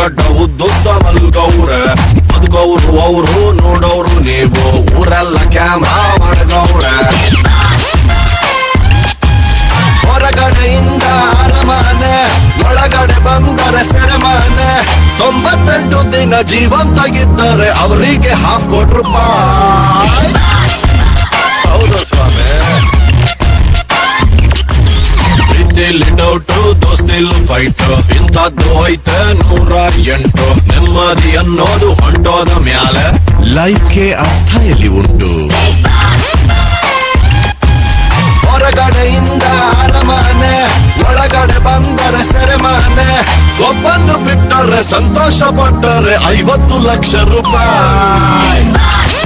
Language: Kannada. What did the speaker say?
ಗಡ್ಡ ಉದ್ದುದ್ದ ಮಲ್ಗವ್ರೆ. ಬದುಕವ್ರು ಅವರು ನೋಡೋರು ನೀವು, ಊರೆಲ್ಲ ಕ್ಯಾಮ್ರಾ ಮಾಡ್ಗವ್ರೆ. ಹೊರಗಡೆಯಿಂದ ಅರಮನೆ, ಒಳಗಡೆ ಬಂದರೆ ಸೆರೆಮನೆ. 98 ದಿನ ಜೀವಂತಾಗಿದ್ದರೆ ಅವರಿಗೆ ₹50,000. ಹೌದು ಸ್ವಾಮಿ. ಪ್ರೀತಿಲಿ ಡೌಟು, ದೋಸ್ತಿಲ್ ಫೈಟ್, ಇಂಥದ್ದು ಐತೆ 108. ನೆಮ್ಮದಿ ಅನ್ನೋದು ಹೊಂಟೋದ ಮ್ಯಾಲೆ, ಲೈಫ್ಗೆ ಅರ್ಥ ಎಲ್ಲಿ ಉಂಟು? ಹೊರಗಡೆಯಿಂದ ಅರಮನೆ, ಒಳಗಡೆ ಬಂದರೆ ಸೆರೆಮನೆ. ಒಬ್ಬನ್ನು ಬಿಟ್ಟರೆ ಸಂತೋಷ ಪಟ್ಟರೆ ₹50,00,000.